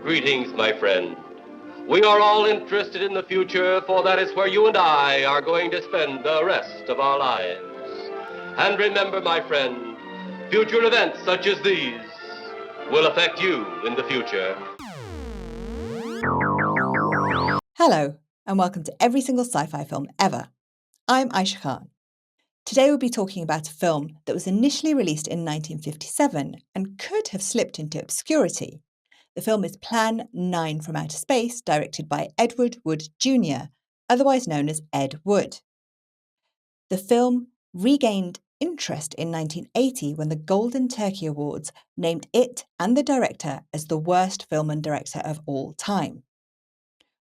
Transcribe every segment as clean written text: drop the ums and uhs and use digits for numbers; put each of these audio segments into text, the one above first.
Greetings, my friend. We are all interested in the future, for that is where you and I are going to spend the rest of our lives. And remember, my friend, future events such as these will affect you in the future. Hello, and welcome to every single sci-fi film ever. I'm Aisha Khan. Today we'll be talking about a film that was initially released in 1957 and could have slipped into obscurity. The film is Plan 9 from Outer Space, directed by Edward Wood Jr., otherwise known as Ed Wood. The film regained interest in 1980 when the Golden Turkey Awards named it and the director as the worst film and director of all time.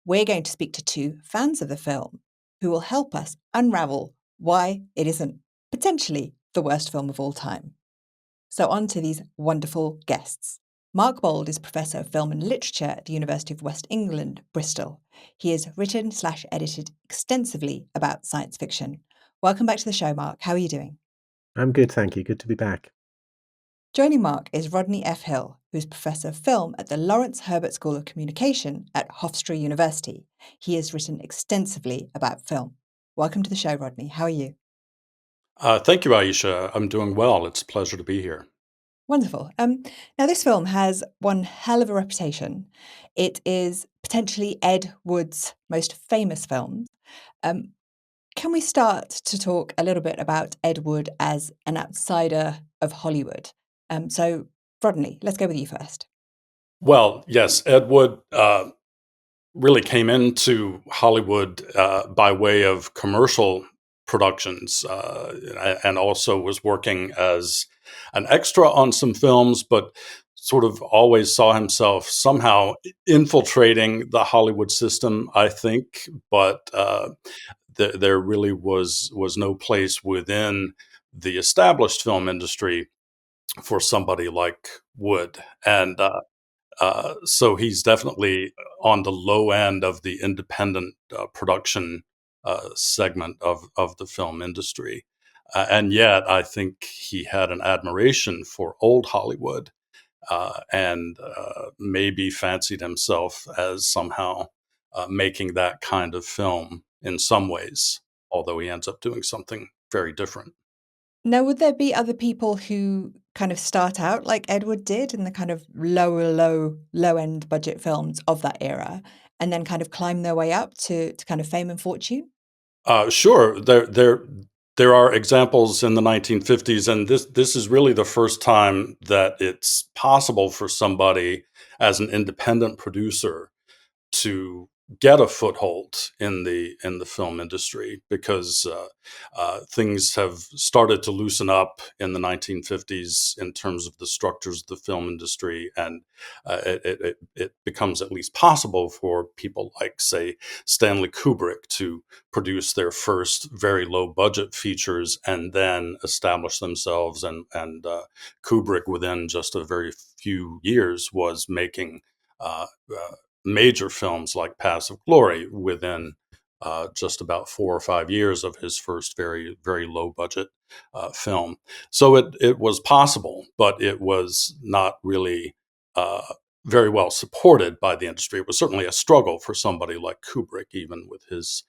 We're going to speak to two fans of the film who will help us unravel why it isn't potentially the worst film of all time. So on to these wonderful guests. Mark Bold is Professor of Film and Literature at the University of West England, Bristol. He has written/edited extensively about science fiction. Welcome back to the show, Mark. How are you doing? I'm good, thank you. Good to be back. Joining Mark is Rodney F. Hill, who's Professor of Film at the Lawrence Herbert School of Communication at Hofstra University. He has written extensively about film. Welcome to the show, Rodney. How are you? Thank you, Aisha. I'm doing well. It's a pleasure to be here. Wonderful. Now, this film has one hell of a reputation. It is potentially Ed Wood's most famous film. Can we start to talk a little bit about Ed Wood as an outsider of Hollywood? So, Rodney, let's go with you first. Well, yes, Ed Wood really came into Hollywood by way of commercial productions and also was working as an extra on some films, but sort of always saw himself somehow infiltrating the Hollywood system, I think. But there really was no place within the established film industry for somebody like Wood. And so he's definitely on the low end of the independent production segment of the film industry. And yet, I think he had an admiration for old Hollywood and maybe fancied himself as somehow making that kind of film in some ways, although he ends up doing something very different. Now, would there be other people who kind of start out like Ed Wood did in the kind of low end budget films of that era and then kind of climb their way up to kind of fame and fortune? Sure, there are examples in the 1950s, and this is really the first time that it's possible for somebody as an independent producer to get a foothold in the film industry, because things have started to loosen up in the 1950s in terms of the structures of the film industry, and it becomes at least possible for people like, say, Stanley Kubrick to produce their first very low budget features and then establish themselves. And Kubrick, within just a very few years, was making major films like Paths of Glory within just about 4 or 5 years of his first very, very low budget film. So it was possible, but it was not really very well supported by the industry. It was certainly a struggle for somebody like Kubrick, even with his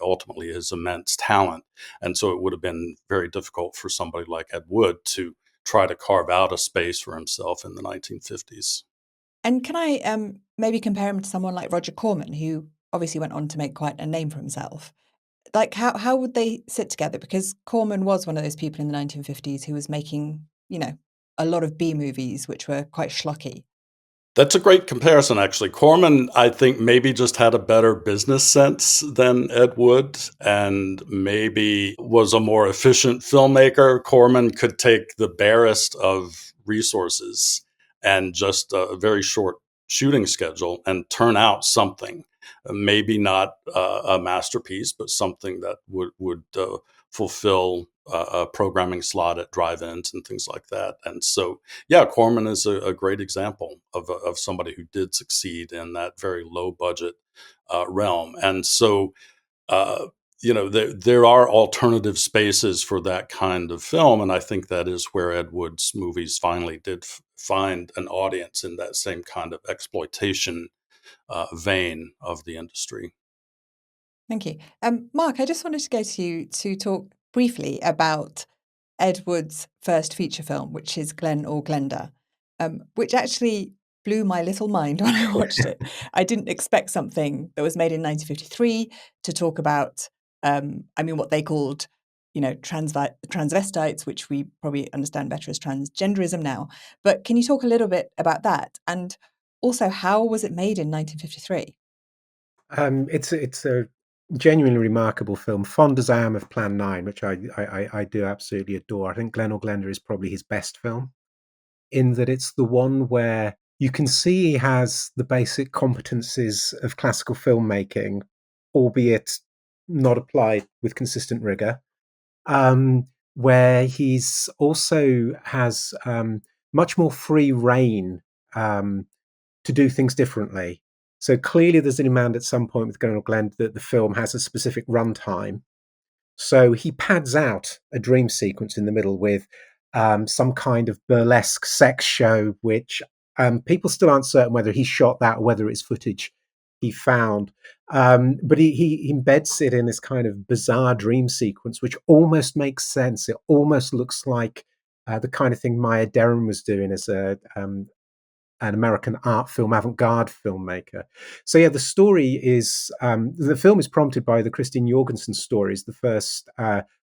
ultimately his immense talent. And so it would have been very difficult for somebody like Ed Wood to try to carve out a space for himself in the 1950s. And can I maybe compare him to someone like Roger Corman, who obviously went on to make quite a name for himself? Like, how would they sit together? Because Corman was one of those people in the 1950s who was making, a lot of B movies, which were quite schlocky. That's a great comparison, actually. Corman, I think, maybe just had a better business sense than Ed Wood and maybe was a more efficient filmmaker. Corman could take the barest of resources and just a very short shooting schedule and turn out something. Maybe not a masterpiece, but something that would fulfill a programming slot at drive-ins and things like that. And so, yeah, Corman is a great example of somebody who did succeed in that very low budget realm. And so, there are alternative spaces for that kind of film, and I think that is where Ed Wood's movies finally did find an audience in that same kind of exploitation vein of the industry. Thank you. Mark, I just wanted to go to you to talk briefly about Ed Wood's first feature film, which is Glen or Glenda, which actually blew my little mind when I watched it. I didn't expect something that was made in 1953 to talk about, what they called, transvestites, which we probably understand better as transgenderism now. But can you talk a little bit about that? And also, how was it made in 1953? It's a genuinely remarkable film. Fond as I am of Plan 9, which I do absolutely adore. I think Glen or Glenda is probably his best film, in that it's the one where you can see he has the basic competencies of classical filmmaking, albeit not applied with consistent rigor. Where he's also has much more free reign to do things differently. So clearly, there's a demand at some point with Glen or Glen that the film has a specific runtime. So he pads out a dream sequence in the middle with some kind of burlesque sex show, which people still aren't certain whether he shot that or whether it's footage he found. But he embeds it in this kind of bizarre dream sequence, which almost makes sense. It almost looks like the kind of thing Maya Deren was doing as an American art film avant-garde filmmaker. So yeah, the story is the film is prompted by the Christine Jorgensen stories, the first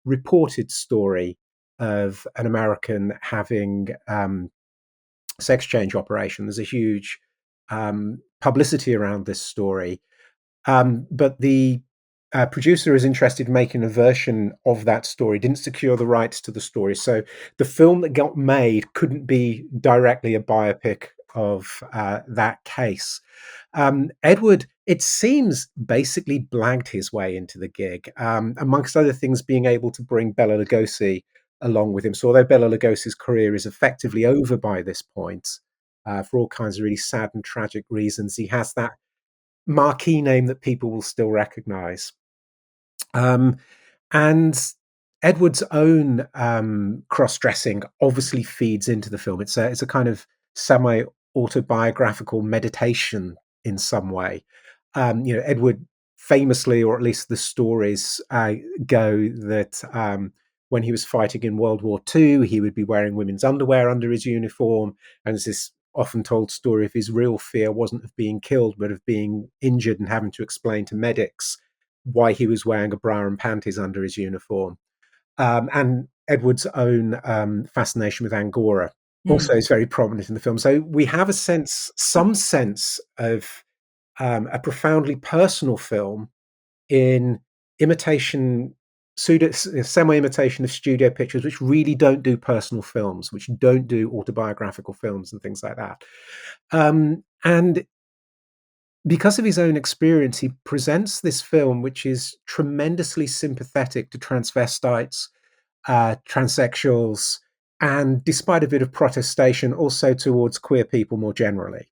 reported story of an American having sex change operation. There's a huge publicity around this story, but the producer is interested in making a version of that story, didn't secure the rights to the story. So the film that got made couldn't be directly a biopic of that case. Ed Wood, it seems, basically blagged his way into the gig, amongst other things, being able to bring Bela Lugosi along with him. So although Bela Lugosi's career is effectively over by this point, for all kinds of really sad and tragic reasons, he has that marquee name that people will still recognize. And Edward's own cross-dressing obviously feeds into the film. It's a kind of semi-autobiographical meditation in some way. Edward famously, or at least the stories go that when he was fighting in World War II, he would be wearing women's underwear under his uniform. And there's this often told story of his real fear wasn't of being killed, but of being injured and having to explain to medics why he was wearing a bra and panties under his uniform. And Edward's own fascination with Angora also is very prominent in the film. So we have some sense of a profoundly personal film in semi-imitation of studio pictures, which really don't do personal films, which don't do autobiographical films and things like that. And because of his own experience, he presents this film, which is tremendously sympathetic to transvestites, transsexuals, and despite a bit of protestation, also towards queer people more generally,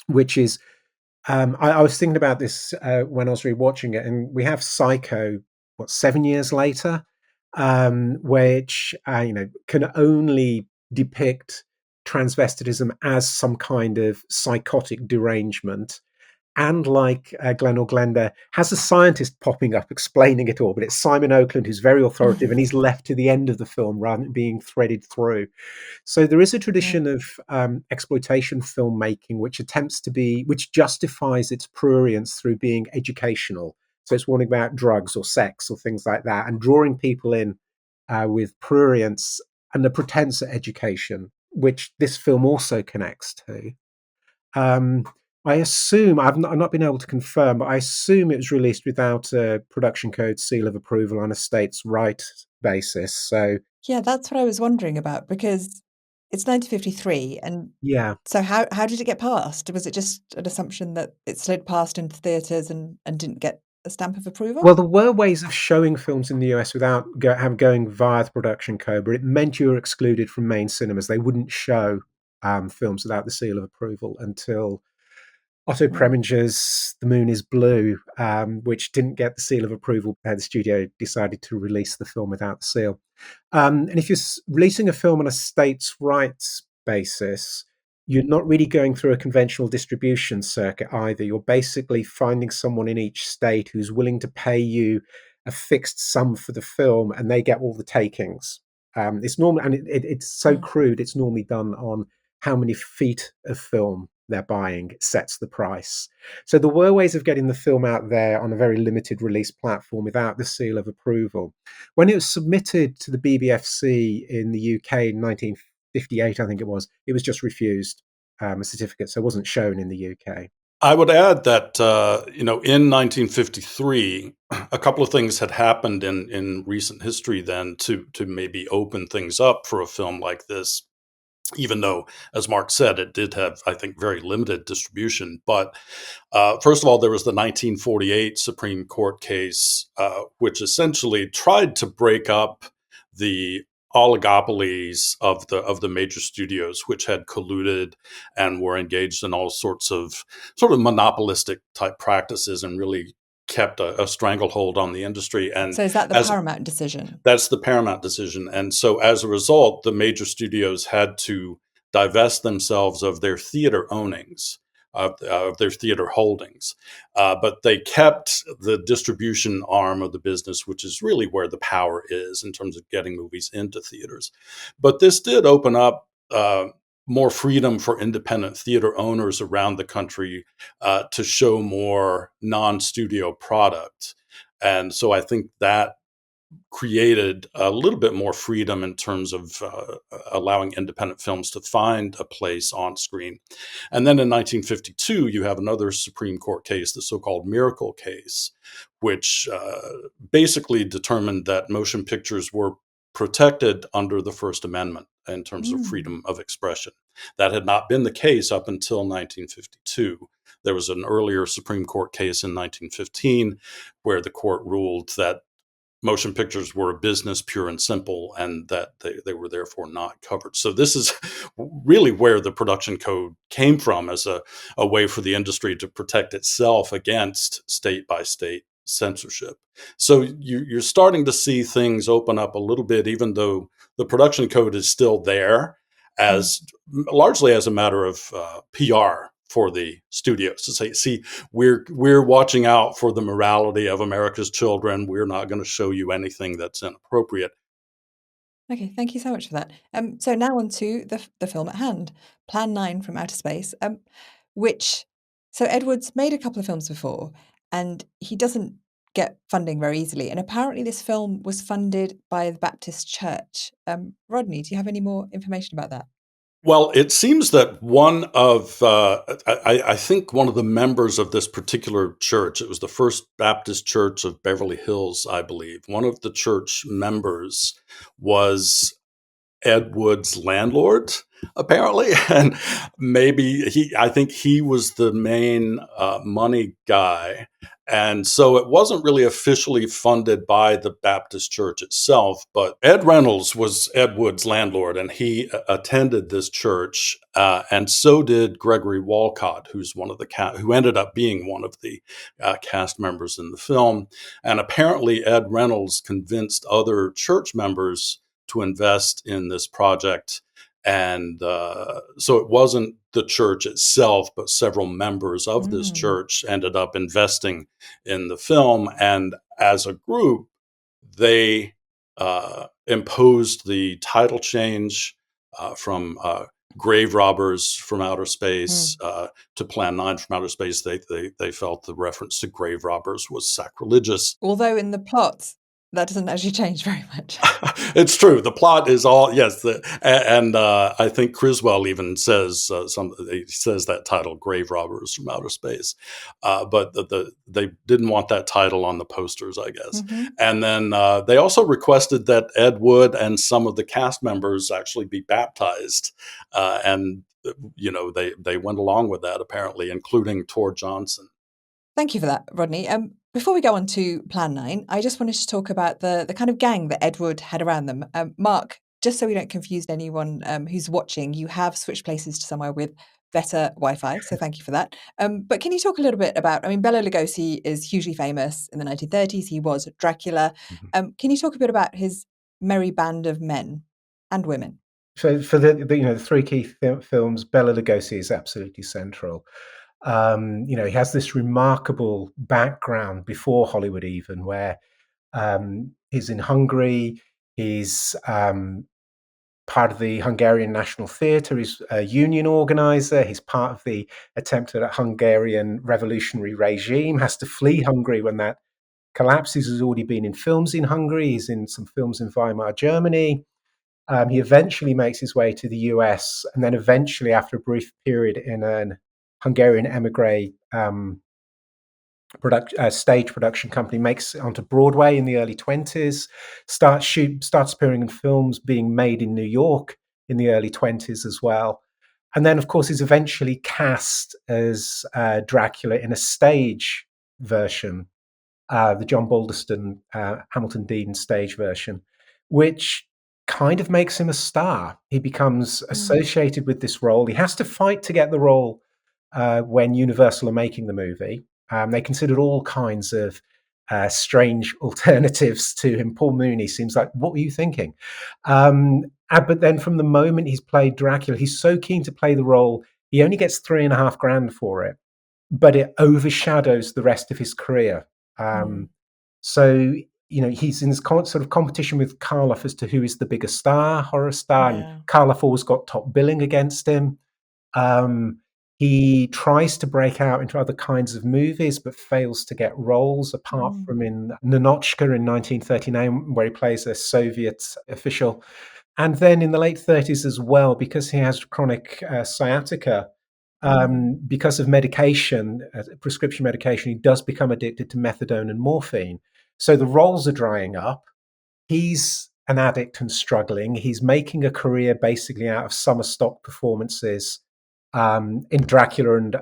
which is I was thinking about this when I was rewatching it, and we have Psycho, 7 years later, which can only depict transvestitism as some kind of psychotic derangement. And like Glen or Glenda, has a scientist popping up explaining it all, but it's Simon Oakland who's very authoritative, and he's left to the end of the film rather than being threaded through. So there is a tradition of exploitation filmmaking which justifies its prurience through being educational. So it's warning about drugs or sex or things like that, and drawing people in with prurience and the pretense at education, which this film also connects to. I assume, I've not been able to confirm, but I assume it was released without a production code seal of approval on a states' right basis. So Yeah, that's what I was wondering about, because it's 1953, and yeah. so how did it get passed? Was it just an assumption that it slid past into theatres and didn't get a stamp of approval? Well, there were ways of showing films in the US without going via the production code, but it meant you were excluded from main cinemas. They wouldn't show films without the seal of approval until Otto Mm. Preminger's The Moon is Blue, which didn't get the seal of approval. The studio decided to release the film without the seal. And if you're releasing a film on a states' rights basis, you're not really going through a conventional distribution circuit either. You're basically finding someone in each state who's willing to pay you a fixed sum for the film, and they get all the takings. It's normal, and it's so Mm. crude. It's normally done on how many feet of film they're buying. It sets the price. So there were ways of getting the film out there on a very limited release platform without the seal of approval. When it was submitted to the BBFC in the UK in 1958, I think it was just refused a certificate, so it wasn't shown in the UK. I would add that in 1953, a couple of things had happened in recent history then to maybe open things up for a film like this. Even though, as Mark said, it did have, I think, very limited distribution. But first of all, there was the 1948 Supreme Court case, which essentially tried to break up the oligopolies of the major studios, which had colluded and were engaged in all sorts of sort of monopolistic type practices and really kept a stranglehold on the industry. And So is that the as Paramount decision? that's the Paramount decision. And so as a result, the major studios had to divest themselves of their theater ownings, of their theater holdings. But they kept the distribution arm of the business, which is really where the power is in terms of getting movies into theaters. But this did open up more freedom for independent theater owners around the country to show more non-studio product. And so I think that created a little bit more freedom in terms of allowing independent films to find a place on screen. And then in 1952, you have another Supreme Court case, the so-called Miracle case, which basically determined that motion pictures were protected under the First Amendment in terms of freedom of expression. That had not been the case up until 1952. There was an earlier Supreme Court case in 1915 where the court ruled that motion pictures were a business pure and simple, and that they were therefore not covered. So this is really where the production code came from as a way for the industry to protect itself against state by state censorship. So you're starting to see things open up a little bit, even though the production code is still there, as largely as a matter of PR for the studios to say, see, we're watching out for the morality of America's children. We're not going to show you anything that's inappropriate. Okay, thank you so much for that. So now on to the film at hand, Plan 9 from Outer Space, so Edwards made a couple of films before, and he doesn't get funding very easily. And apparently this film was funded by the Baptist Church. Rodney, do you have any more information about that? Well, it seems that I think one of the members of this particular church, it was the First Baptist Church of Beverly Hills, I believe. One of the church members was Ed Wood's landlord, apparently, and I think he was the main money guy. And so it wasn't really officially funded by the Baptist Church itself, but Ed Reynolds was Ed Wood's landlord, and he attended this church, and so did Gregory Walcott, who's who ended up being one of the cast members in the film. And apparently, Ed Reynolds convinced other church members to invest in this project. And so it wasn't the church itself, but several members of this church ended up investing in the film. And as a group, they imposed the title change from Grave Robbers from Outer Space to Plan 9 from Outer Space. They felt the reference to grave robbers was sacrilegious. Although in the plot, that doesn't actually change very much. It's true. The plot is all, yes. And I think Criswell even says he says that title, Grave Robbers from Outer Space. But they didn't want that title on the posters, I guess. And then they also requested that Ed Wood and some of the cast members actually be baptized. And, they went along with that, apparently, including Tor Johnson. Thank you for that, Rodney. Before we go on to Plan 9, I just wanted to talk about the kind of gang that Ed Wood had around them. Mark, just so we don't confuse anyone who's watching, you have switched places to somewhere with better Wi-Fi, so thank you for that. But can you talk a little bit about, I mean, Bela Lugosi is hugely famous in the 1930s. He was Dracula. Can you talk a bit about his merry band of men and women? So for the three key films, Bela Lugosi is absolutely central. He has this remarkable background before Hollywood, even where he's in Hungary. He's part of the Hungarian National Theatre. He's a union organizer. He's part of the attempted Hungarian revolutionary regime. Has to flee Hungary when that collapses. Has already been in films in Hungary. He's in some films in Weimar, Germany. He eventually makes his way to the US, and then eventually, after a brief period in an Hungarian emigre stage production company, makes it onto Broadway in the early 20s, starts appearing in films being made in New York in the early 20s as well. And then, of course, is eventually cast as Dracula in a stage version, the John Balderston, Hamilton Dean stage version, which kind of makes him a star. He becomes associated with this role. He has to fight to get the role when Universal are making the movie. They considered all kinds of strange alternatives to him. Paul Mooney seems like, what were you thinking? But then from the moment he's played Dracula, he's so keen to play the role, he only gets $3,500 for it, but it overshadows the rest of his career. So, he's in this sort of competition with Karloff as to who is the bigger star, horror star, and Karloff always got top billing against him. He tries to break out into other kinds of movies, but fails to get roles, apart from in Ninochka in 1939, where he plays a Soviet official. And then in the late 30s as well, because he has chronic sciatica, because of medication, prescription medication, he does become addicted to methadone and morphine. So the roles are drying up. He's an addict and struggling. He's making a career basically out of summer stock performances in Dracula and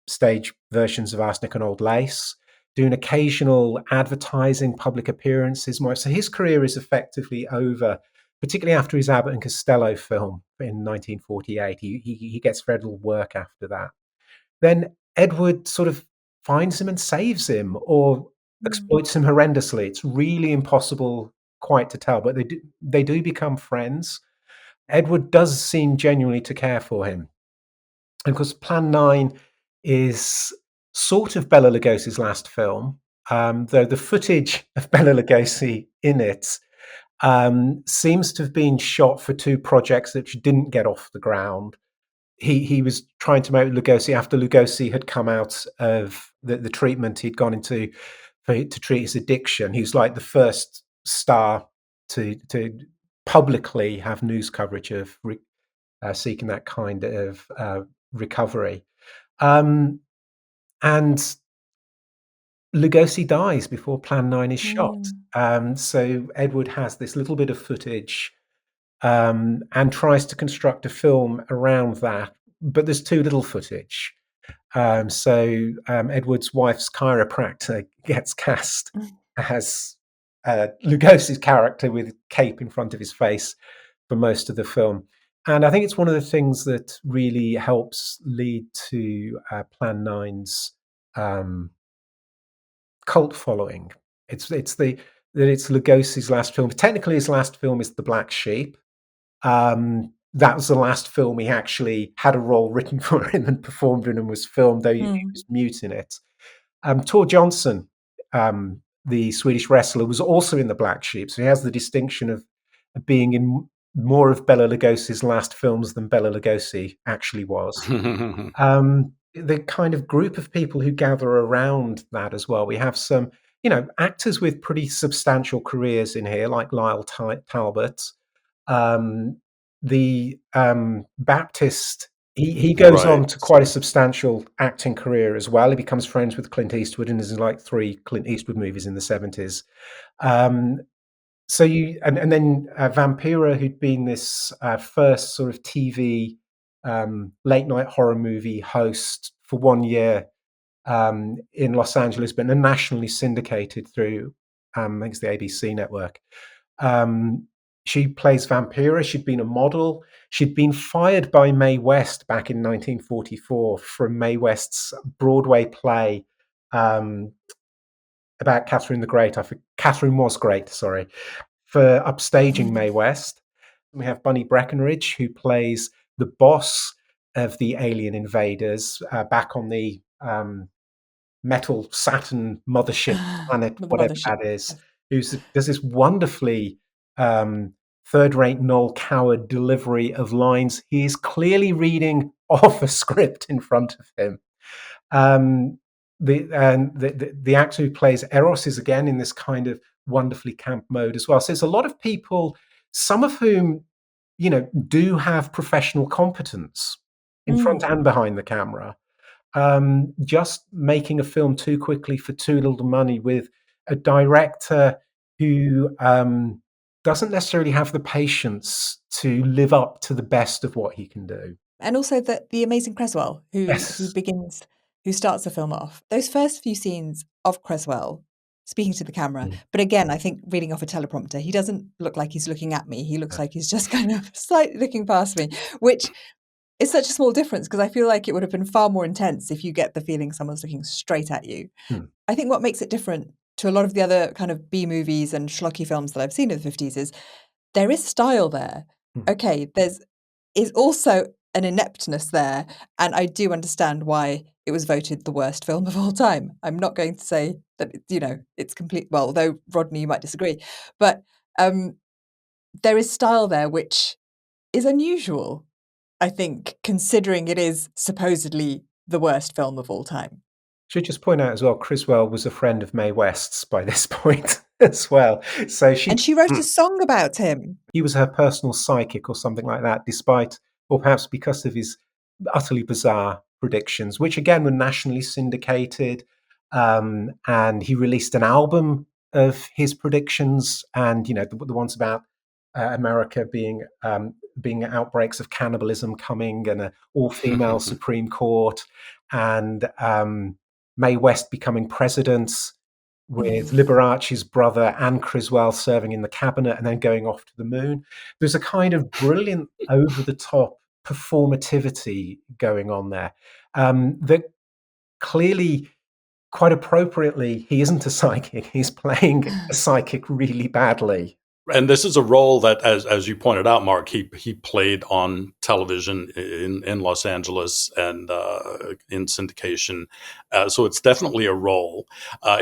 stage versions of Arsenic and Old Lace, doing occasional advertising, public appearances. So his career is effectively over, particularly after his Abbott and Costello film in 1948. He gets very little work after that. Then Edward sort of finds him and saves him, or exploits him horrendously. It's really impossible quite to tell, but they do become friends. Edward does seem genuinely to care for him. And of course, Plan 9 is sort of Bela Lugosi's last film, though the footage of Bela Lugosi in it seems to have been shot for two projects that didn't get off the ground. He was trying to make Lugosi after Lugosi had come out of the treatment he'd gone into to treat his addiction. He was like the first star to publicly have news coverage of seeking that kind of recovery. And Lugosi dies before Plan 9 is shot. So Edward has this little bit of footage and tries to construct a film around that, but there's too little footage. So Edward's wife's chiropractor gets cast as Lugosi's character with a cape in front of his face for most of the film. And I think it's one of the things that really helps lead to Plan 9's cult following. It's Lugosi's last film. Technically, his last film is The Black Sheep. That was the last film he actually had a role written for him and performed in and was filmed, though he was mute in it. Tor Johnson, the Swedish wrestler, was also in The Black Sheep, so he has the distinction of being in more of Bela Lugosi's last films than Bela Lugosi actually was. The kind of group of people who gather around that as well. We have some, actors with pretty substantial careers in here, like Lyle Talbot. The Baptist, he goes on to quite a substantial acting career as well. He becomes friends with Clint Eastwood and is in like 3 Clint Eastwood movies in the 70s. So and then Vampira, who'd been this first sort of TV late night horror movie host for 1 year in Los Angeles, but nationally syndicated through I think it's the ABC network. She plays Vampira. She'd been a model. She'd been fired by Mae West back in 1944 from Mae West's Broadway play about Catherine the Great. Catherine was great, sorry, for upstaging Mae West. We have Bunny Breckenridge, who plays the boss of the alien invaders back on the metal Saturn mothership planet, The whatever mothership. that is, does this wonderfully third-rate Noel Coward delivery of lines. He is clearly reading off a script in front of him. The actor who plays Eros is again in this kind of wonderfully camp mode as well. So there's a lot of people, some of whom, do have professional competence in front and behind the camera. Just making a film too quickly for too little money with a director who doesn't necessarily have the patience to live up to the best of what he can do. And also the amazing Criswell, who starts the film off. Those first few scenes of Criswell speaking to the camera. But again, I think reading off a teleprompter, he doesn't look like he's looking at me. He looks like he's just kind of slightly looking past me, which is such a small difference because I feel like it would have been far more intense if you get the feeling someone's looking straight at you. I think what makes it different to a lot of the other kind of B movies and schlocky films that I've seen in the 50s is there is style there. Okay, is also an ineptness there, and I do understand why it was voted the worst film of all time. I'm not going to say that it's complete. Well, although Rodney, you might disagree, but there is style there which is unusual, I think, considering it is supposedly the worst film of all time. Should just point out as well, Criswell was a friend of Mae West's by this point as well. So she wrote a song about him. He was her personal psychic or something like that, despite, or perhaps because of his utterly bizarre predictions, which again were nationally syndicated. And he released an album of his predictions, and the ones about America being outbreaks of cannibalism coming, and an all-female Supreme Court, and Mae West becoming president, with Liberace's brother and Criswell serving in the cabinet and then going off to the moon. There's a kind of brilliant over-the-top performativity going on there that clearly, quite appropriately, he isn't a psychic. He's playing a psychic really badly. And this is a role that, as you pointed out, Mark, he played on television in Los Angeles and in syndication. So it's definitely a role.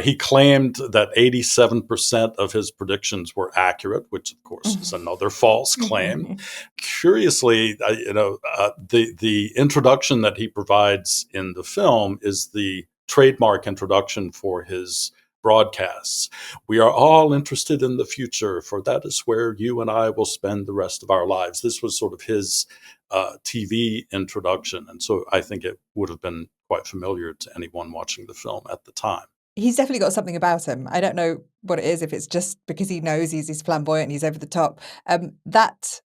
He claimed that 87% of his predictions were accurate, which of course is another false claim. Curiously, the introduction that he provides in the film is the trademark introduction for his broadcasts. We are all interested in the future, for that is where you and I will spend the rest of our lives. This was sort of his TV introduction. And so I think it would have been quite familiar to anyone watching the film at the time. He's definitely got something about him. I don't know what it is, if it's just because he knows he's flamboyant and he's over the top. That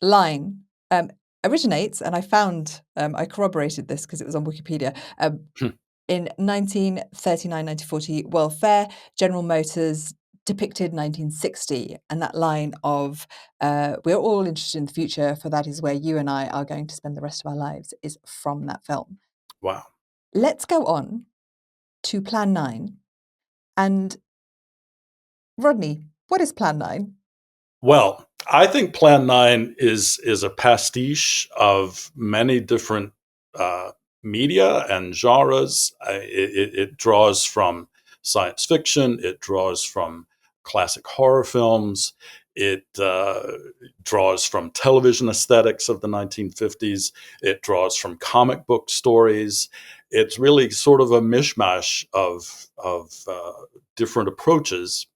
line originates, and I corroborated this because it was on Wikipedia, in 1939-1940 World Fair. General Motors depicted 1960, and that line of we're all interested in the future, for that is where you and I are going to spend the rest of our lives, is from that film. Wow. Let's go on to Plan 9. And Rodney, what is Plan 9? Well, I think Plan 9 is a pastiche of many different media and genres. It draws from science fiction. It draws from classic horror films. It draws from television aesthetics of the 1950s. It draws from comic book stories. It's really sort of a mishmash of different approaches.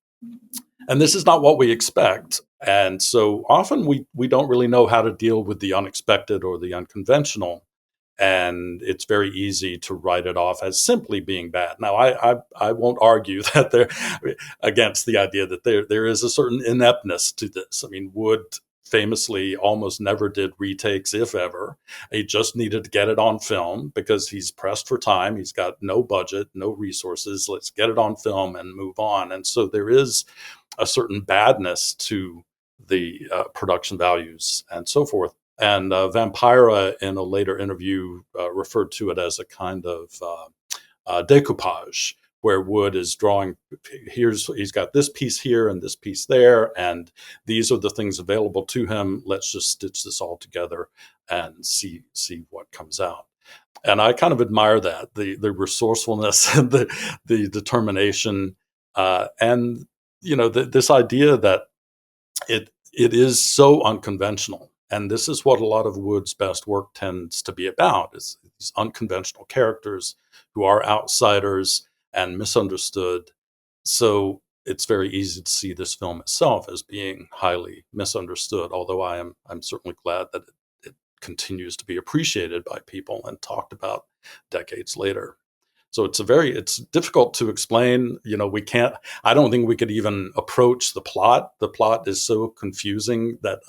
And this is not what we expect. And so often we don't really know how to deal with the unexpected or the unconventional. And it's very easy to write it off as simply being bad. Now, I won't argue that against the idea that there is a certain ineptness to this. I mean, Wood famously almost never did retakes, if ever. He just needed to get it on film because he's pressed for time. He's got no budget, no resources. Let's get it on film and move on. And so there is a certain badness to production values and so forth. And Vampira, in a later interview, referred to it as a kind of decoupage, where Wood is drawing, he's got this piece here and this piece there, and these are the things available to him. Let's just stitch this all together and see what comes out. And I kind of admire that, the resourcefulness and the determination, and this idea that it is so unconventional. And this is what a lot of Wood's best work tends to be about, is these unconventional characters who are outsiders and misunderstood. So it's very easy to see this film itself as being highly misunderstood, although I'm certainly glad that it continues to be appreciated by people and talked about decades later. So it's difficult to explain. I don't think we could even approach the plot. The plot is so confusing that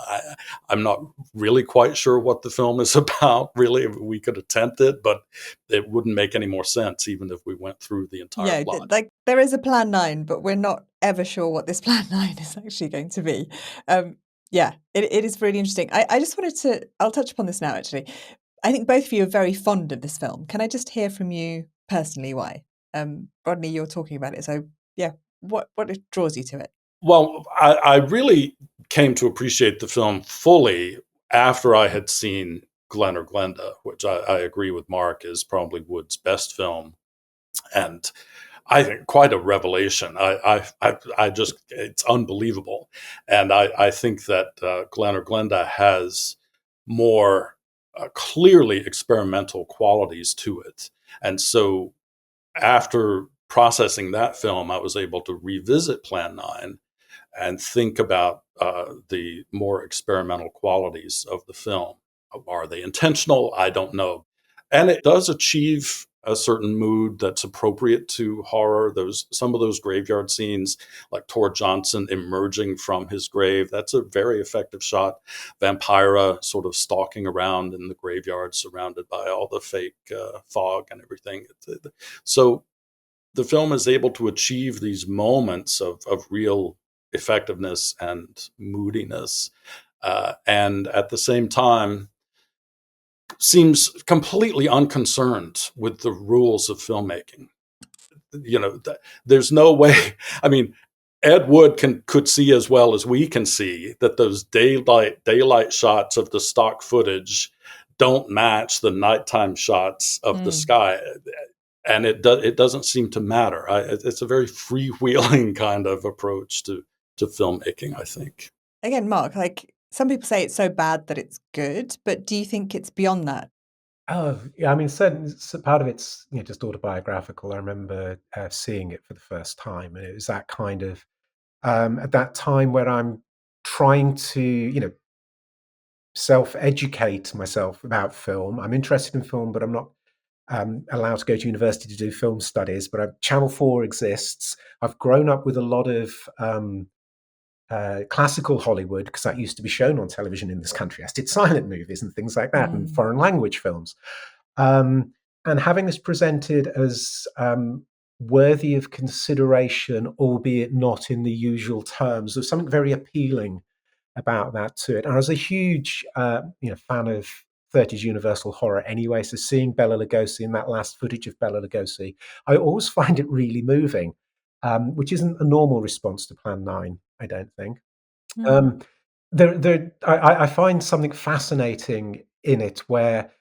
I'm not really quite sure what the film is about. Really, we could attempt it, but it wouldn't make any more sense even if we went through the entire plot. Like there is a Plan 9, but we're not ever sure what this Plan 9 is actually going to be. It is really interesting. I just wanted I'll touch upon this now, actually. I think both of you are very fond of this film. Can I just hear from you personally why? Rodney, you're talking about it. So yeah, what draws you to it? Well, I really came to appreciate the film fully after I had seen Glen or Glenda, which I agree with Mark is probably Wood's best film. And I think quite a revelation. I just, it's unbelievable. And I think that Glen or Glenda has more clearly experimental qualities to it. And so after processing that film, I was able to revisit Plan 9 and think about the more experimental qualities of the film. Are they intentional? I don't know. And it does achieve a certain mood that's appropriate to horror. Some of those graveyard scenes, like Tor Johnson emerging from his grave, that's a very effective shot. Vampira sort of stalking around in the graveyard, surrounded by all the fake fog and everything. So the film is able to achieve these moments of real effectiveness and moodiness, and at the same time seems completely unconcerned with the rules of filmmaking. There's no way. I mean, Ed Wood could see as well as we can see that those daylight shots of the stock footage don't match the nighttime shots of the sky. And it doesn't seem to matter. It's a very freewheeling kind of approach to filmmaking, I think. Again, Mark, like some people say it's so bad that it's good, but do you think it's beyond that? Oh, yeah. I mean, certain part of it's just autobiographical. I remember seeing it for the first time, and it was that kind of at that time where I'm trying to self-educate myself about film. I'm interested in film, but I'm not allowed to go to university to do film studies. But Channel 4 exists. I've grown up with a lot of classical Hollywood, because that used to be shown on television in this country. I did silent movies and things like that, and foreign language films. And having this presented as worthy of consideration, albeit not in the usual terms, there's something very appealing about that to it. And I was a huge fan of 30s Universal horror anyway, so seeing Bela Lugosi in that last footage of Bela Lugosi, I always find it really moving, which isn't a normal response to Plan 9, I don't think. I find something fascinating in it where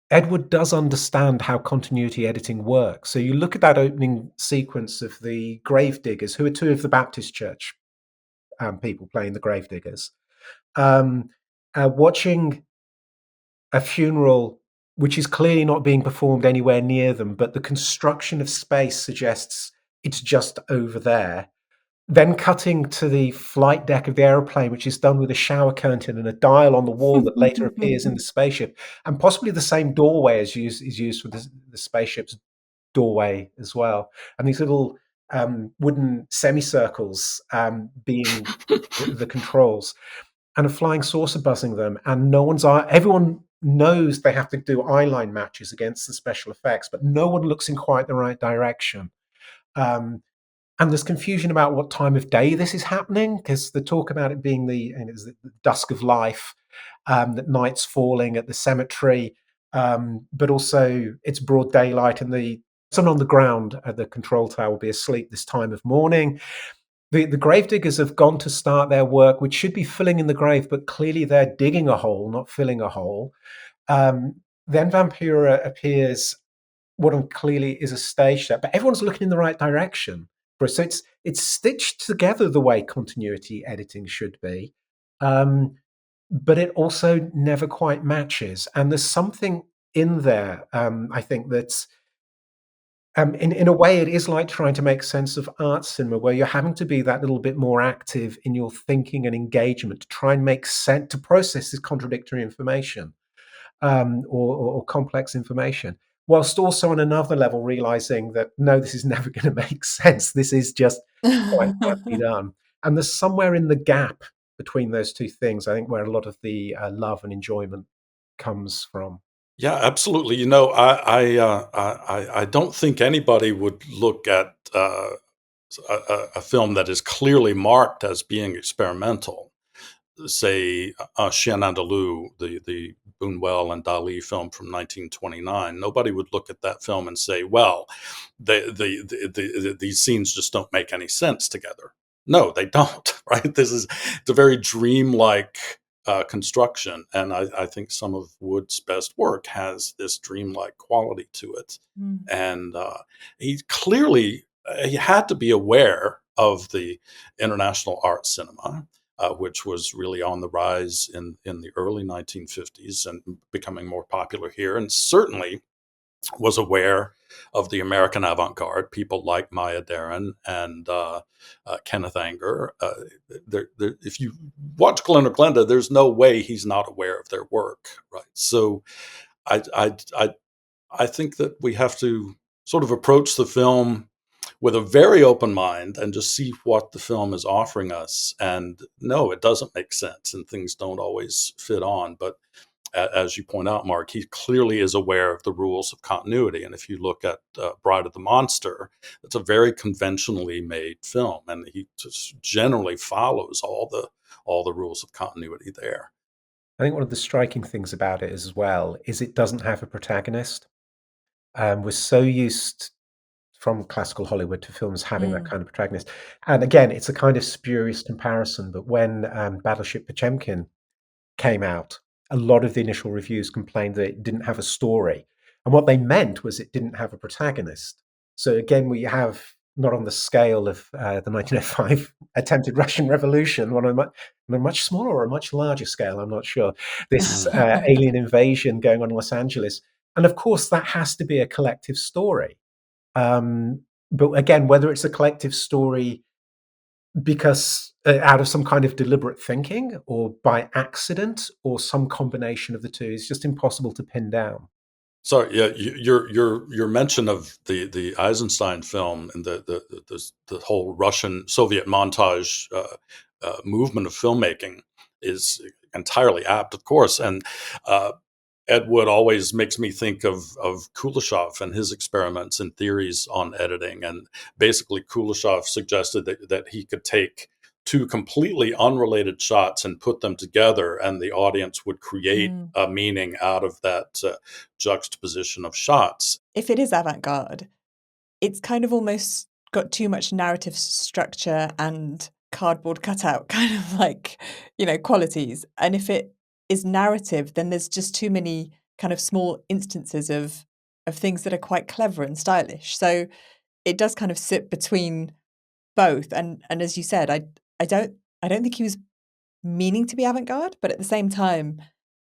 Edward does understand how continuity editing works. So you look at that opening sequence of the gravediggers, who are two of the Baptist church people playing the gravediggers, watching a funeral which is clearly not being performed anywhere near them, but the construction of space suggests it's just over there. Then cutting to the flight deck of the aeroplane, which is done with a shower curtain and a dial on the wall that later appears in the spaceship, and possibly the same doorway is used for the spaceship's doorway as well. And these little wooden semicircles being the controls, and a flying saucer buzzing them, and everyone knows they have to do eyeline matches against the special effects, but no one looks in quite the right direction. And there's confusion about what time of day this is happening, because they talk about it being the dusk of life, that night's falling at the cemetery, but also it's broad daylight and someone on the ground at the control tower will be asleep this time of morning. The gravediggers have gone to start their work, which should be filling in the grave, but clearly they're digging a hole, not filling a hole. Then Vampira appears, what clearly is a stage set, but everyone's looking in the right direction. So it's stitched together the way continuity editing should be, but it also never quite matches. And there's something in there, I think, that's in a way, it is like trying to make sense of art cinema, where you're having to be that little bit more active in your thinking and engagement to try and make sense, to process this contradictory information, or complex information, whilst also on another level realizing that, no, this is never going to make sense. This is just quite badly done. And there's somewhere in the gap between those two things, I think, where a lot of the love and enjoyment comes from. Yeah, absolutely. I don't think anybody would look at a film that is clearly marked as being experimental. Say, Chien Andalou, the Buñuel and Dali film from 1929. Nobody would look at that film and say, well, these scenes just don't make any sense together. No, they don't, right? It's a very dreamlike construction, and I think some of Wood's best work has this dreamlike quality to it. And he clearly he had to be aware of the international art cinema, which was really on the rise in the early 1950s and becoming more popular here, and certainly was aware of the American avant-garde, people like Maya Deren and Kenneth Anger. If you watch Glen or Glenda, there's no way he's not aware of their work, right? So I think that we have to sort of approach the film with a very open mind and just see what the film is offering us. And no, it doesn't make sense and things don't always fit on. But as you point out, Mark, he clearly is aware of the rules of continuity. And if you look at Bride of the Monster, it's a very conventionally made film, and he just generally follows all the rules of continuity there. I think one of the striking things about it as well is it doesn't have a protagonist. We're so used from classical Hollywood to films having that kind of protagonist. And again, it's a kind of spurious comparison, but when Battleship Potemkin came out, a lot of the initial reviews complained that it didn't have a story. And what they meant was it didn't have a protagonist. So again, we have, not on the scale of the 1905 attempted Russian Revolution, on a much smaller or a much larger scale, I'm not sure, this alien invasion going on in Los Angeles. And of course, that has to be a collective story. But again, whether it's a collective story because out of some kind of deliberate thinking or by accident or some combination of the two is just impossible to pin down. So yeah, your mention of the Eisenstein film and the whole Russian Soviet montage movement of filmmaking is entirely apt, of course, and Ed Wood always makes me think of Kuleshov and his experiments and theories on editing. And basically, Kuleshov suggested that he could take two completely unrelated shots and put them together, and the audience would create a meaning out of that juxtaposition of shots. If it is avant-garde, it's kind of almost got too much narrative structure and cardboard cutout kind of like, qualities. And if it is narrative, then there's just too many kind of small instances of things that are quite clever and stylish. So it does kind of sit between both. And as you said, I don't think he was meaning to be avant-garde, but at the same time,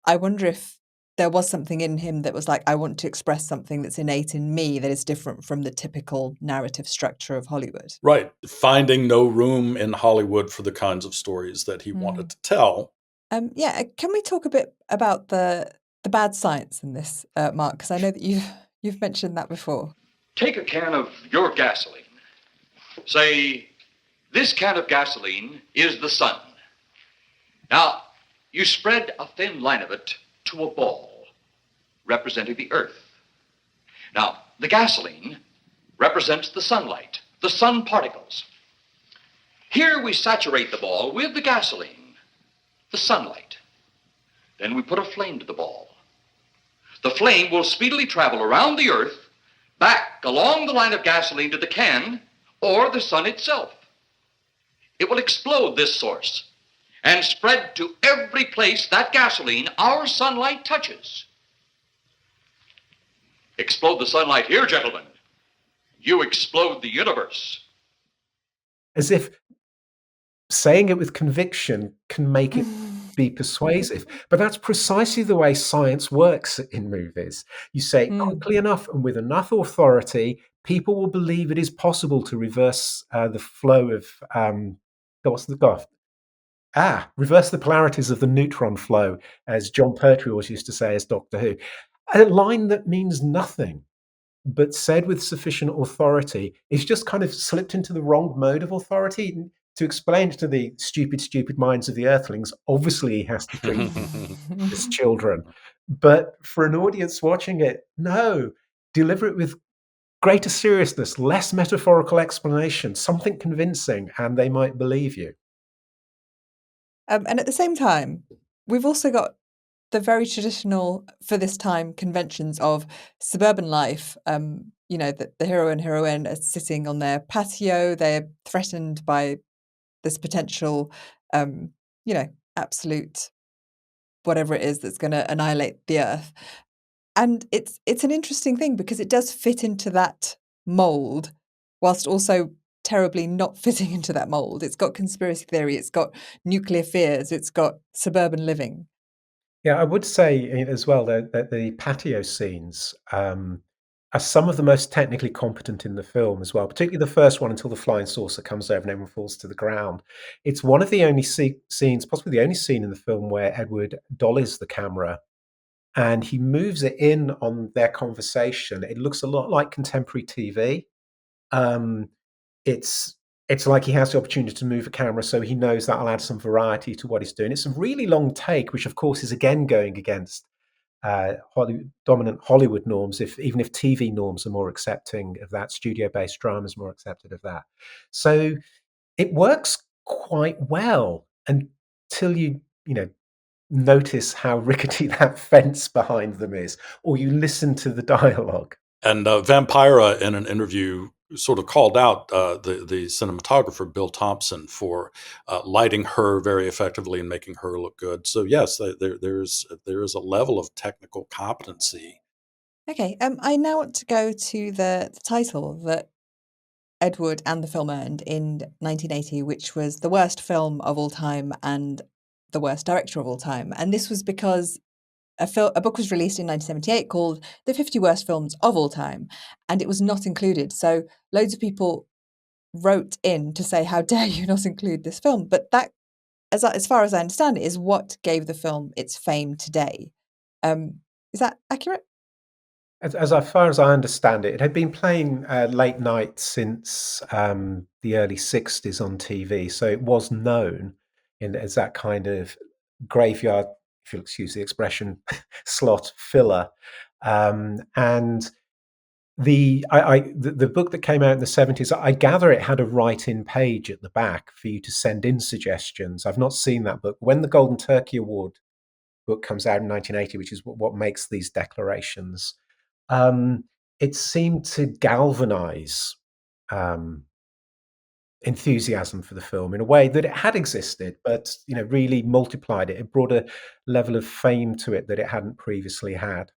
I wonder if there was something in him that was like, I want to express something that's innate in me that is different from the typical narrative structure of Hollywood. Right. Finding no room in Hollywood for the kinds of stories that he wanted to tell. Can we talk a bit about the bad science in this, Mark? Because I know that you've mentioned that before. Take a can of your gasoline. Say, this can of gasoline is the sun. Now, you spread a thin line of it to a ball, representing the earth. Now, the gasoline represents the sunlight, the sun particles. Here we saturate the ball with the gasoline, the sunlight. Then we put a flame to the ball. The flame will speedily travel around the earth, back along the line of gasoline to the can, or the sun itself. It will explode this source and spread to every place that gasoline, our sunlight, touches. Explode the sunlight here, gentlemen. You explode the universe. As if saying it with conviction can make it be persuasive. But that's precisely the way science works in movies. You say it quickly enough and with enough authority, people will believe it is possible to reverse the flow of reverse the polarities of the neutron flow, as John Pertwee always used to say as Doctor Who. A line that means nothing, but said with sufficient authority, is just kind of slipped into the wrong mode of authority. To explain to the stupid minds of the Earthlings, obviously he has to treat his children. But for an audience watching it, no, deliver it with greater seriousness, less metaphorical explanation, something convincing, and they might believe you. And at the same time, we've also got the very traditional, for this time, conventions of suburban life. The hero and heroine are sitting on their patio. They're threatened by this potential, absolute whatever it is that's going to annihilate the earth. And it's an interesting thing because it does fit into that mold, whilst also terribly not fitting into that mold. It's got conspiracy theory, it's got nuclear fears, it's got suburban living. Yeah, I would say as well that the patio scenes are some of the most technically competent in the film as well, particularly the first one until the flying saucer comes over and everyone falls to the ground. It's one of the only scenes, possibly the only scene in the film where Edward dollies the camera and he moves it in on their conversation. It looks a lot like contemporary TV. It's like he has the opportunity to move a camera, so he knows that'll add some variety to what he's doing. It's a really long take, which of course is again going against dominant Hollywood norms. Even if TV norms are more accepting of that, studio-based drama is more accepted of that. So it works quite well until you notice how rickety that fence behind them is, or you listen to the dialogue. And Vampira, in an interview, sort of called out the cinematographer Bill Thompson for lighting her very effectively and making her look good. So yes, there is a level of technical competency. Okay, I now want to go to the title that Edward and the film earned in 1980, which was the worst film of all time and the worst director of all time. And this was because a book was released in 1978 called The 50 Worst Films of All Time, and it was not included. So loads of people wrote in to say, how dare you not include this film? But that, as far as I understand it, is what gave the film its fame today. Is that accurate? As far as I understand it, it had been playing late night since the early 60s on TV, so it was known as that kind of graveyard, if you'll excuse the expression, slot filler. And the book that came out in the 70s, I gather it had a write-in page at the back for you to send in suggestions. I've not seen that book. When the Golden Turkey Award book comes out in 1980, which is what makes these declarations, it seemed to galvanize enthusiasm for the film in a way that it had existed, but really multiplied it. It brought a level of fame to it that it hadn't previously had,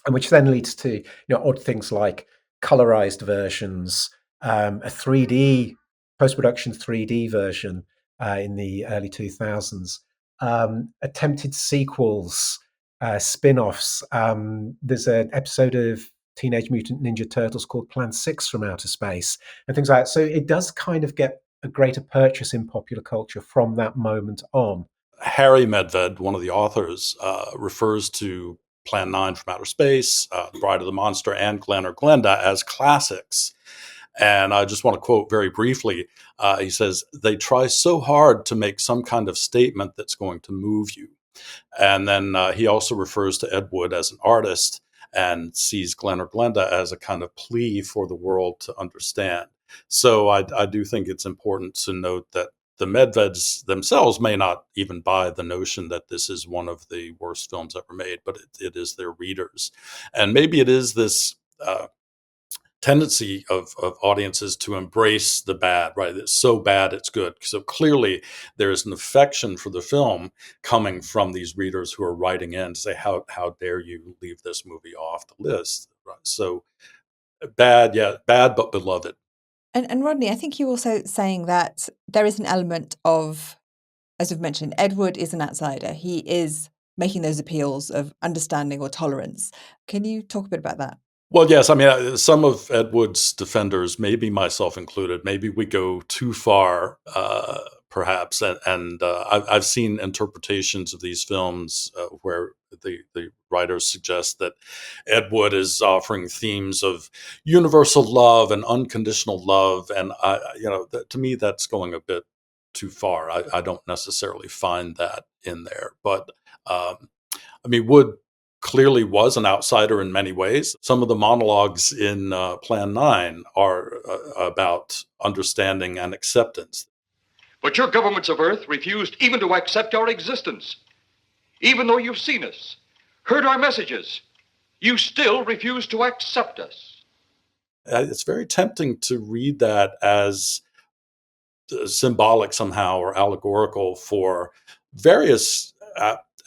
and which then leads to odd things like colorized versions, a 3D post-production 3D version in the early 2000s, attempted sequels, spin-offs. There's an episode of Teenage Mutant Ninja Turtles called Plan 6 from Outer Space and things like that. So it does kind of get a greater purchase in popular culture from that moment on. Harry Medved, one of the authors, refers to Plan 9 from Outer Space, Bride of the Monster, and Glen or Glenda as classics. And I just want to quote very briefly. He says, they try so hard to make some kind of statement that's going to move you. And then he also refers to Ed Wood as an artist and sees Glen or Glenda as a kind of plea for the world to understand. So I do think it's important to note that the Medveds themselves may not even buy the notion that this is one of the worst films ever made, but it is their readers. And maybe it is this tendency of audiences to embrace the bad, right? It's so bad, it's good. So clearly there is an affection for the film coming from these readers who are writing in to say, how dare you leave this movie off the list? Right? So bad, yeah, bad, but beloved. And Rodney, I think you're also saying that there is an element of, as we've mentioned, Ed Wood is an outsider. He is making those appeals of understanding or tolerance. Can you talk a bit about that? Well, yes. I mean, some of Ed Wood's defenders, maybe myself included, maybe we go too far, perhaps. And I've seen interpretations of these films where the writers suggest that Ed Wood is offering themes of universal love and unconditional love, and to me, that's going a bit too far. I don't necessarily find that in there, but I mean, Wood clearly was an outsider in many ways. Some of the monologues in Plan 9 are about understanding and acceptance. But your governments of Earth refused even to accept our existence. Even though you've seen us, heard our messages, you still refuse to accept us. It's very tempting to read that as symbolic somehow or allegorical for various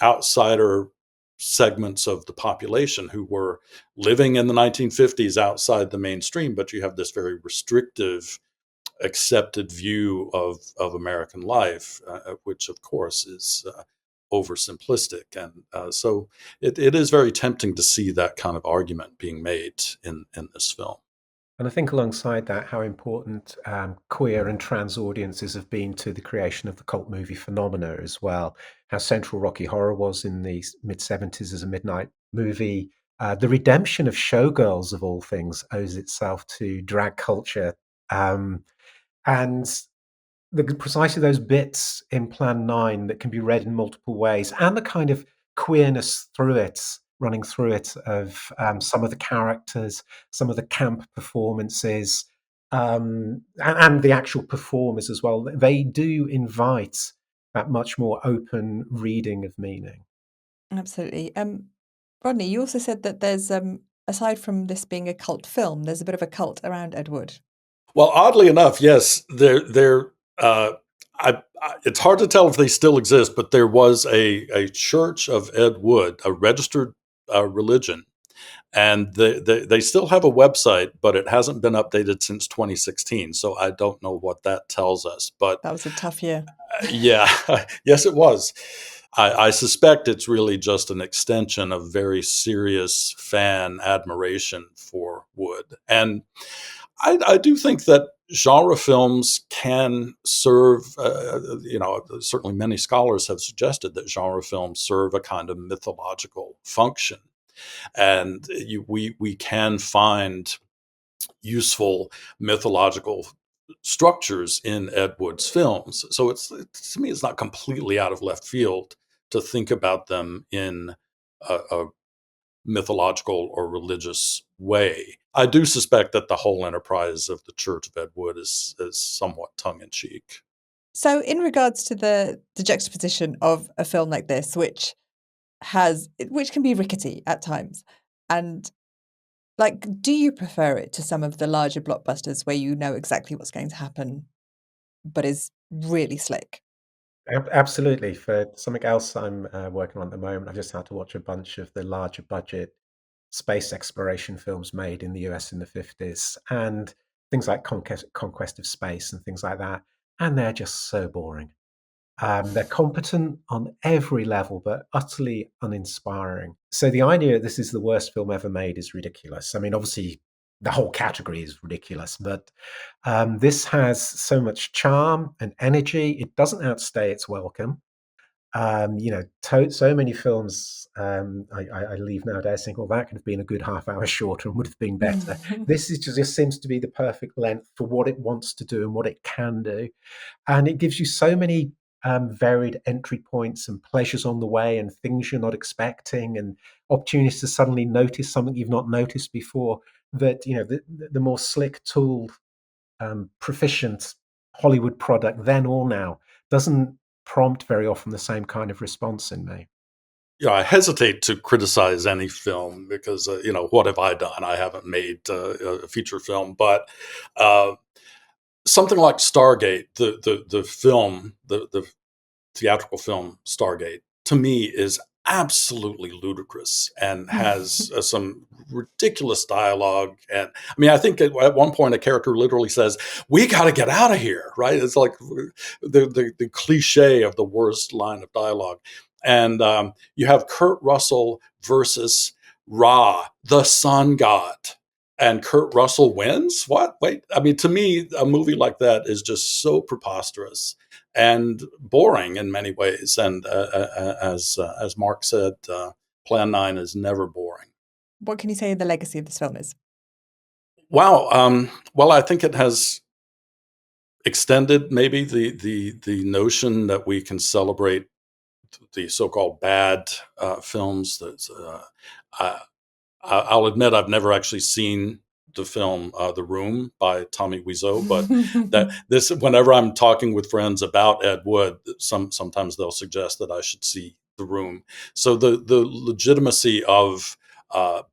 outsider segments of the population who were living in the 1950s outside the mainstream, but you have this very restrictive accepted view of American life, which of course is oversimplistic. And so it is very tempting to see that kind of argument being made in this film. And I think alongside that, how important queer and trans audiences have been to the creation of the cult movie phenomena as well. How central Rocky Horror was in the mid-70s as a midnight movie. The redemption of Showgirls, of all things, owes itself to drag culture. And precisely those bits in Plan 9 that can be read in multiple ways, and the kind of queerness through it, running through it, of some of the characters, some of the camp performances, and the actual performers as well. They do invite that much more open reading of meaning. Absolutely. Rodney, you also said that there's, aside from this being a cult film, there's a bit of a cult around Ed Wood. Well, oddly enough, yes, it's hard to tell if they still exist, but there was a Church of Ed Wood, a registered religion, and they still have a website, but it hasn't been updated since 2016. So I don't know what that tells us. But That was a tough year. yeah, yes, it was. I suspect it's really just an extension of very serious fan admiration for Wood. And I do think that genre films can serve, certainly many scholars have suggested that genre films serve a kind of mythological function. And we can find useful mythological structures in Ed Wood's films. So to me, it's not completely out of left field to think about them in a mythological or religious way. I do suspect that the whole enterprise of the Church of Ed Wood is somewhat tongue-in-cheek. So in regards to the juxtaposition of a film like this, which can be rickety at times, and do you prefer it to some of the larger blockbusters where you know exactly what's going to happen, but is really slick? Absolutely. For something else I'm working on at the moment, I've just had to watch a bunch of the larger budget space exploration films made in the US in the 50s, and things like Conquest of Space and things like that. And they're just so boring. They're competent on every level, but utterly uninspiring. So the idea that this is the worst film ever made is ridiculous. I mean, obviously, the whole category is ridiculous, but this has so much charm and energy. It doesn't outstay its welcome. So many films I leave nowadays think, well, that could have been a good half hour shorter and would have been better. This is just seems to be the perfect length for what it wants to do and what it can do. And it gives you so many varied entry points and pleasures on the way and things you're not expecting and opportunities to suddenly notice something you've not noticed before, that, the more slick tool proficient Hollywood product then or now doesn't prompt very often the same kind of response in me. Yeah, I hesitate to criticize any film because what have I done? I haven't made a feature film, but uh, something like Stargate, the film, the theatrical film Stargate, to me is absolutely ludicrous and has some ridiculous dialogue. And I mean, I think at one point a character literally says, "We got to get out of here," right? It's like the cliche of the worst line of dialogue. And you have Kurt Russell versus Ra, the sun god. And Kurt Russell wins? What? Wait. I mean, to me, a movie like that is just so preposterous and boring in many ways. And as Mark said, Plan 9 is never boring. What can you say the legacy of this film is? Wow. Well, I think it has extended maybe the notion that we can celebrate the so-called bad films. I'll admit I've never actually seen the film The Room by Tommy Wiseau, but whenever I'm talking with friends about Ed Wood, sometimes they'll suggest that I should see The Room. So the legitimacy of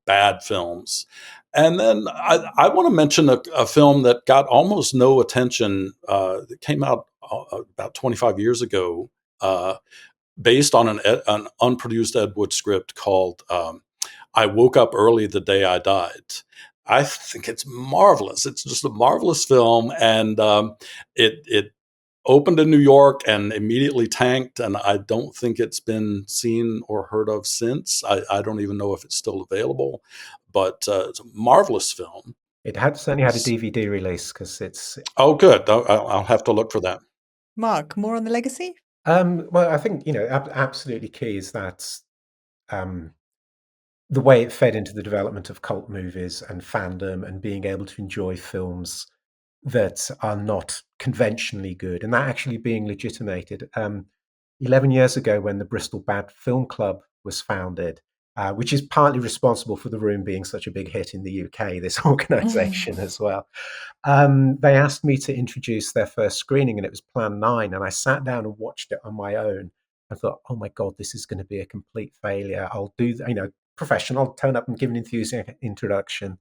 bad films. And then I want to mention a film that got almost no attention. That came out about 25 years ago, based on an unproduced Ed Wood script called I Woke Up Early the Day I Died. I think it's marvelous. It's just a marvelous film, and it opened in New York and immediately tanked, and I don't think it's been seen or heard of since. I don't even know if it's still available, but it's a marvelous film. It certainly had a DVD release because it's. Oh, good. I'll have to look for that. Mark, more on the legacy? Well, I think absolutely key is that the way it fed into the development of cult movies and fandom and being able to enjoy films that are not conventionally good and that actually being legitimated. 11 years ago, when the Bristol Bad Film Club was founded, which is partly responsible for The Room being such a big hit in the UK, this organization as well, they asked me to introduce their first screening, and it was Plan 9. And I sat down and watched it on my own. I thought, oh my God, this is going to be a complete failure. I'll do, professional, I'll turn up and give an enthusiastic introduction.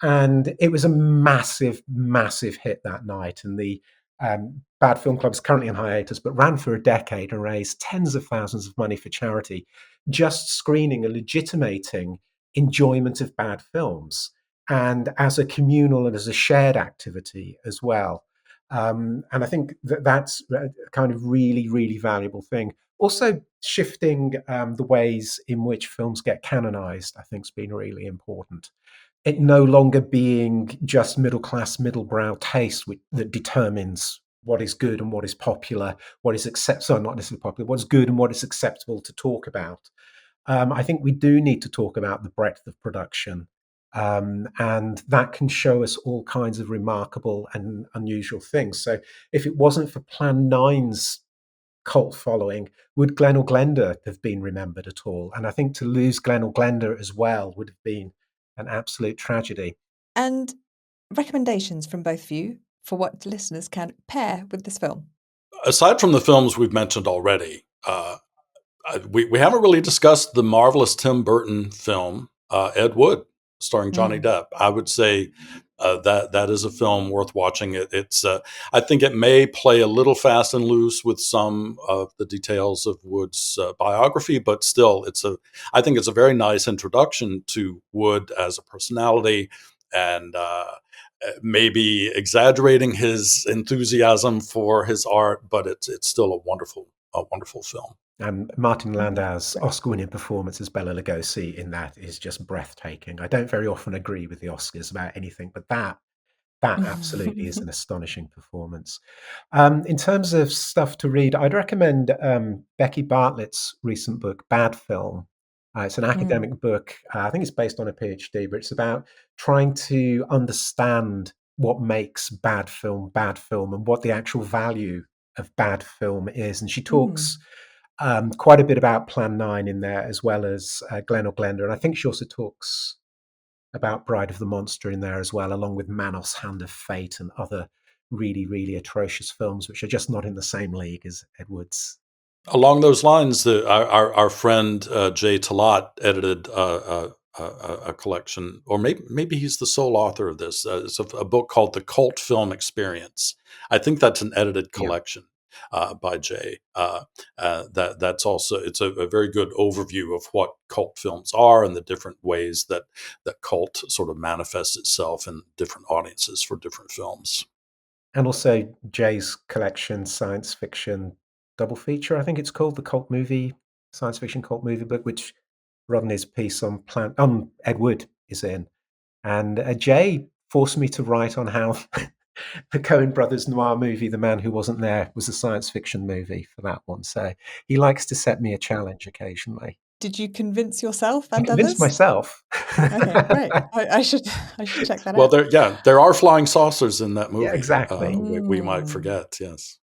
And it was a massive, massive hit that night. And the Bad Film Club is currently on hiatus, but ran for a decade and raised tens of thousands of money for charity, just screening and legitimating enjoyment of bad films, and as a communal and as a shared activity as well. And I think that's a kind of really, really valuable thing. Also, shifting the ways in which films get canonized, I think, has been really important. It no longer being just middle class, middle brow taste that determines what is good and what is popular, what is not necessarily popular, what is good and what is acceptable to talk about. I think we do need to talk about the breadth of production, and that can show us all kinds of remarkable and unusual things. So, if it wasn't for Plan 9's cult following, would Glen or Glenda have been remembered at all? And I think to lose Glen or Glenda as well would have been an absolute tragedy. And recommendations from both of you for what listeners can pair with this film? Aside from the films we've mentioned already, we haven't really discussed the marvelous Tim Burton film, Ed Wood, starring Johnny Depp. I would say that is a film worth watching. It's I think it may play a little fast and loose with some of the details of Wood's biography, but still, I think it's a very nice introduction to Wood as a personality, and maybe exaggerating his enthusiasm for his art, but it's still a wonderful film. And Martin Landau's Oscar-winning performance as Bela Lugosi in that is just breathtaking. I don't very often agree with the Oscars about anything, but that absolutely is an astonishing performance. In terms of stuff to read, I'd recommend Becky Bartlett's recent book, Bad Film. It's an academic book. I think it's based on a PhD, but it's about trying to understand what makes bad film, and what the actual value of bad film is. And she talks quite a bit about Plan 9 in there, as well as Glen or Glenda. And I think she also talks about Bride of the Monster in there as well, along with Manos, Hand of Fate, and other really, really atrocious films, which are just not in the same league as Ed Wood's. Along those lines, our friend Jay Talat edited a collection, or maybe he's the sole author of this. It's a book called The Cult Film Experience. I think that's an edited collection by Jay. That's also, it's a very good overview of what cult films are and the different ways that cult sort of manifests itself in different audiences for different films. And also Jay's collection, Science Fiction Double Feature, I think it's called, the science fiction cult movie book, which Rodney's piece on Ed Wood is in. And Jay forced me to write on how the Coen brothers noir movie, The Man Who Wasn't There, was a science fiction movie for that one. So he likes to set me a challenge occasionally. Did you convince yourself I and convinced others? myself. Okay, great. I should check that Well, out. there are flying saucers in that movie. Yeah, exactly. We might forget, yes.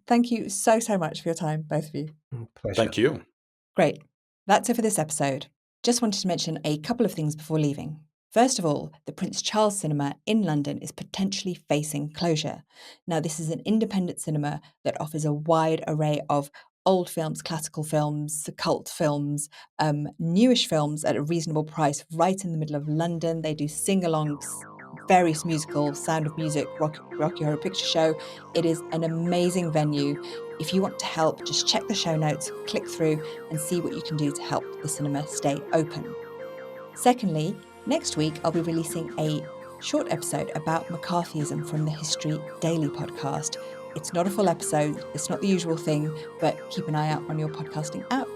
Thank you so much for your time, both of you. Pleasure. Thank you. Great. That's it for this episode. Just wanted to mention a couple of things before leaving. First of all, the Prince Charles Cinema in London is potentially facing closure. Now, this is an independent cinema that offers a wide array of old films, classical films, cult films, newish films at a reasonable price right in the middle of London. They do sing-alongs, various musicals, Sound of Music, Rocky Horror Picture Show. It is an amazing venue. If you want to help, just check the show notes, click through and see what you can do to help the cinema stay open. Secondly, next week I'll be releasing a short episode about McCarthyism from the History Daily podcast. It's not a full episode, it's not the usual thing, but keep an eye out on your podcasting app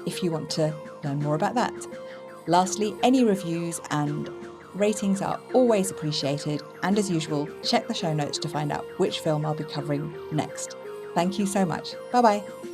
if you want to learn more about that. Lastly, any reviews and ratings are always appreciated, and as usual, check the show notes to find out which film I'll be covering next. Thank you so much. Bye-bye.